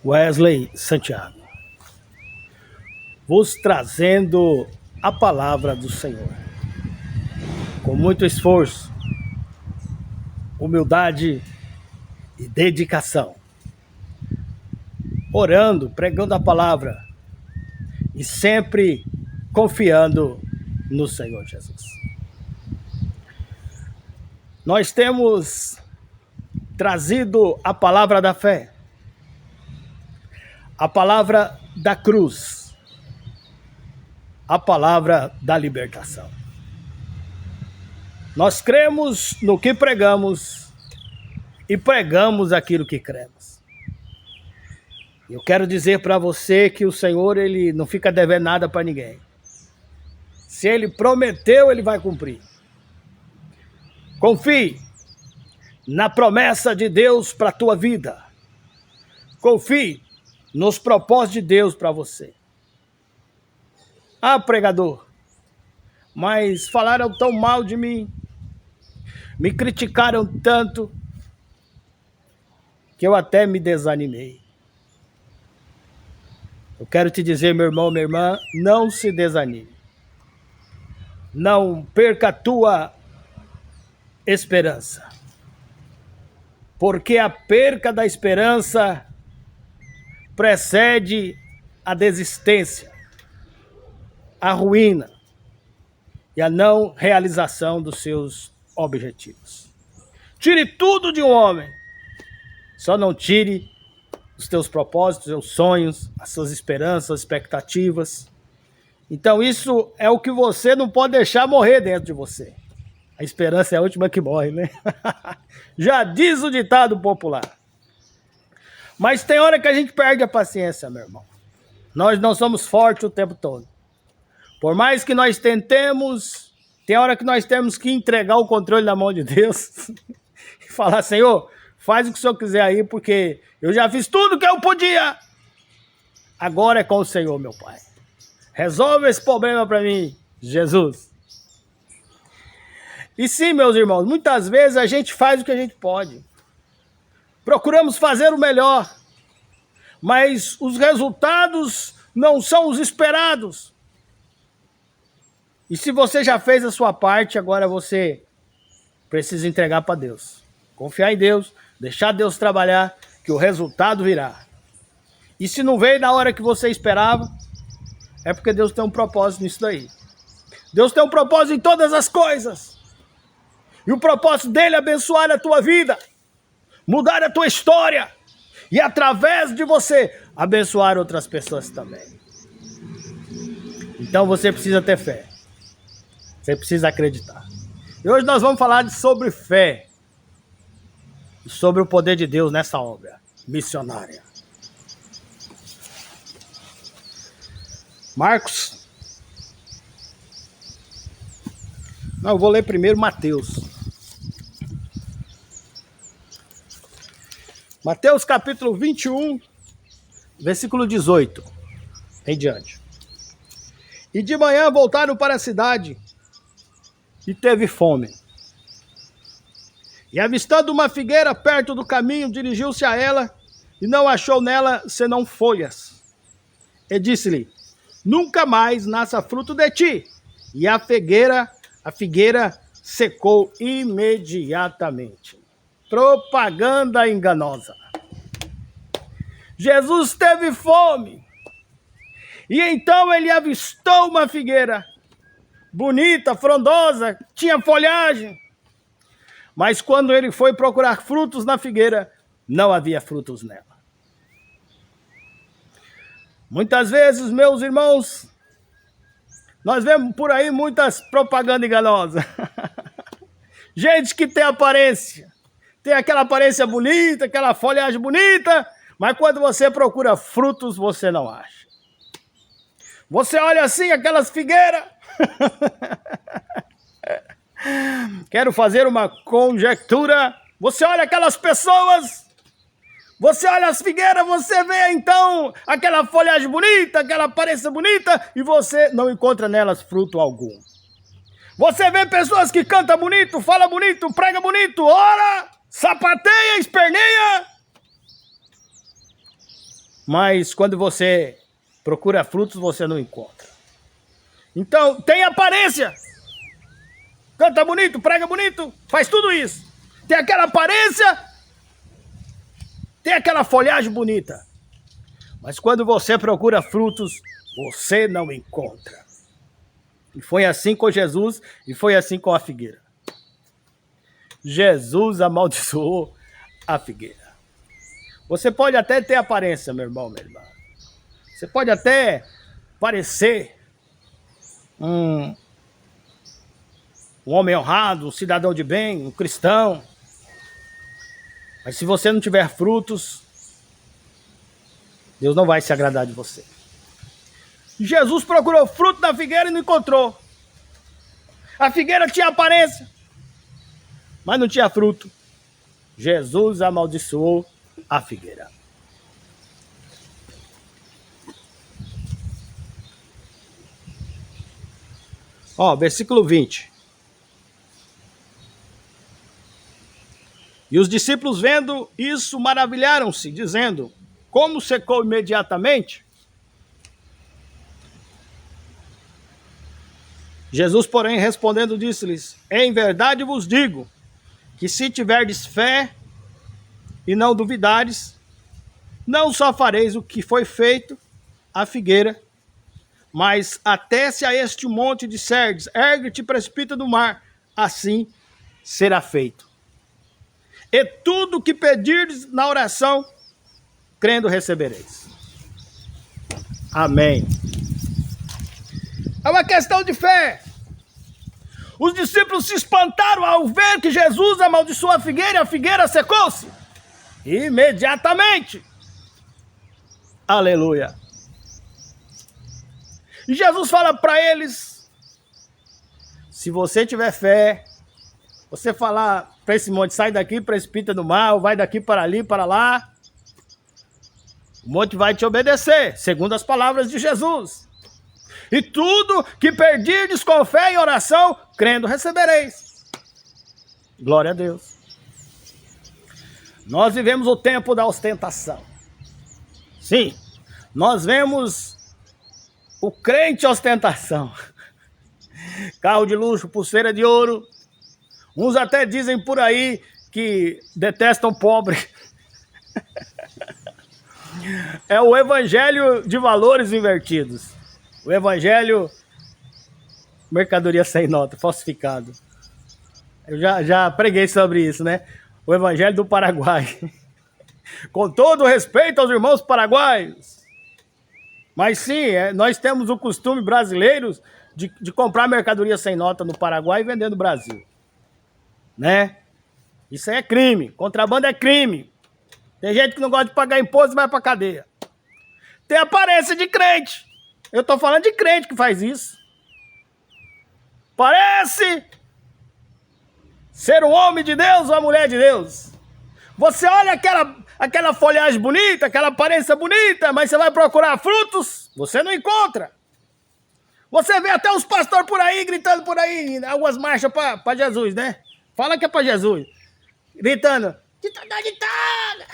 Wesley Santiago, vos trazendo a palavra do Senhor, com muito esforço, humildade e dedicação, orando, pregando a palavra e sempre confiando no Senhor Jesus. Nós temos trazido a palavra da fé, a palavra da cruz, a palavra da libertação. Nós cremos no que pregamos e pregamos aquilo que cremos. Eu quero dizer para você que o Senhor, ele não fica devendo nada para ninguém. Se ele prometeu, ele vai cumprir. Confie na promessa de Deus para a tua vida. Confie nos propósitos de Deus para você. Ah, pregador, mas falaram tão mal de mim, me criticaram tanto, que eu até me desanimei. Eu quero te dizer, meu irmão, minha irmã, não se desanime. Não perca a tua esperança. Porque a perca da esperança precede a desistência, a ruína e a não realização dos seus objetivos. Tire tudo de um homem, só não tire os teus propósitos, os teus sonhos, as suas esperanças, expectativas. Então isso é o que você não pode deixar morrer dentro de você. A esperança é a última que morre, né? Já diz o ditado popular. Mas tem hora que a gente perde a paciência, meu irmão. Nós não somos fortes o tempo todo. Por mais que nós tentemos, tem hora que nós temos que entregar o controle na mão de Deus e falar, Senhor, faz o que o Senhor quiser aí, porque eu já fiz tudo que eu podia. Agora é com o Senhor, meu Pai. Resolve esse problema para mim, Jesus. E sim, meus irmãos, muitas vezes a gente faz o que a gente pode. Procuramos fazer o melhor, mas os resultados não são os esperados. E se você já fez a sua parte, agora você precisa entregar para Deus. Confiar em Deus, deixar Deus trabalhar, que o resultado virá. E se não veio na hora que você esperava, é porque Deus tem um propósito nisso daí. Deus tem um propósito em todas as coisas. E o propósito dele é abençoar a tua vida, mudar a tua história e através de você abençoar outras pessoas também. Então você precisa ter fé. Você precisa acreditar. E hoje nós vamos falar sobre fé e sobre o poder de Deus nessa obra missionária. Marcos. Não, eu vou ler primeiro Mateus. Mateus capítulo 21, versículo 18 em diante. E de manhã voltaram para a cidade e teve fome. E avistando uma figueira perto do caminho, dirigiu-se a ela e não achou nela senão folhas. E disse-lhe, nunca mais nasça fruto de ti. E a figueira secou imediatamente. Propaganda enganosa. Jesus teve fome. E então ele avistou uma figueira bonita, frondosa, tinha folhagem. Mas quando ele foi procurar frutos na figueira, não havia frutos nela. Muitas vezes, meus irmãos, nós vemos por aí muitas propagandas enganosas. Gente que tem aparência. Tem aquela aparência bonita, aquela folhagem bonita, mas quando você procura frutos, você não acha. Você olha assim, aquelas figueiras. Quero fazer uma conjectura. Você olha aquelas pessoas, você olha as figueiras, você vê então aquela folhagem bonita, aquela aparência bonita, e você não encontra nelas fruto algum. Você vê pessoas que cantam bonito, fala bonito, prega bonito, ora, sapateia, esperneia, mas quando você procura frutos, você não encontra. Então, tem aparência. Canta bonito, prega bonito, faz tudo isso. Tem aquela aparência, tem aquela folhagem bonita. Mas quando você procura frutos, você não encontra. E foi assim com Jesus e foi assim com a figueira. Jesus amaldiçoou a figueira. Você pode até ter aparência, meu irmão, minha irmã. Você pode até parecer um homem honrado, um cidadão de bem, um cristão. Mas se você não tiver frutos, Deus não vai se agradar de você. Jesus procurou fruto na figueira e não encontrou. A figueira tinha aparência, mas não tinha fruto. Jesus amaldiçoou a figueira. Ó, versículo 20. E os discípulos, vendo isso, maravilharam-se, dizendo: como secou imediatamente? Jesus, porém, respondendo, disse-lhes: em verdade vos digo, que se tiverdes fé e não duvidares, não só fareis o que foi feito à figueira, mas até-se a este monte de Serdes, ergue-te e precipita do mar, assim será feito. E tudo que pedirdes na oração, crendo recebereis. Amém. É uma questão de fé. Os discípulos se espantaram ao ver que Jesus amaldiçoou a figueira e a figueira secou-se. Imediatamente. Aleluia. E Jesus fala para eles: se você tiver fé, você falar para esse monte, sai daqui, precipita no mar, ou vai daqui para ali, para lá, o monte vai te obedecer, segundo as palavras de Jesus. E tudo que pedirdes com fé e oração, crendo, recebereis. Glória a Deus. Nós vivemos o tempo da ostentação. Sim, nós vemos o crente ostentação. Carro de luxo, pulseira de ouro. Uns até dizem por aí que detestam pobre. É o evangelho de valores invertidos. O evangelho mercadoria sem nota, falsificado. Eu já preguei sobre isso, né? O evangelho do Paraguai. Com todo respeito aos irmãos paraguaios. Mas sim, nós temos o costume brasileiro de comprar mercadoria sem nota no Paraguai e vender no Brasil. Né? Isso aí é crime. Contrabando é crime. Tem gente que não gosta de pagar imposto e vai pra cadeia. Tem aparência de crente. Eu tô falando de crente que faz isso. Parece ser um homem de Deus ou uma mulher de Deus. Você olha aquela folhagem bonita, aquela aparência bonita, mas você vai procurar frutos, você não encontra. Você vê até os pastores por aí, gritando por aí, em algumas marchas para Jesus, né? Fala que é para Jesus. Gritando, ditadura.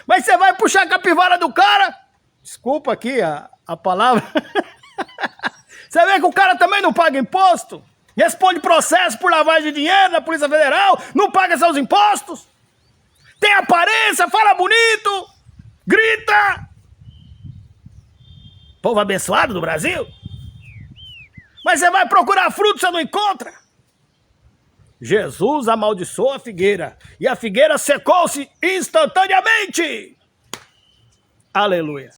Mas você vai puxar a capivara do cara, desculpa aqui a palavra. Você vê que o cara também não paga imposto, responde processo por lavagem de dinheiro da Polícia Federal, não paga seus impostos, tem aparência, fala bonito, grita. Povo abençoado do Brasil. Mas você vai procurar fruto, você não encontra. Jesus amaldiçoou a figueira e a figueira secou-se instantaneamente. Aleluia.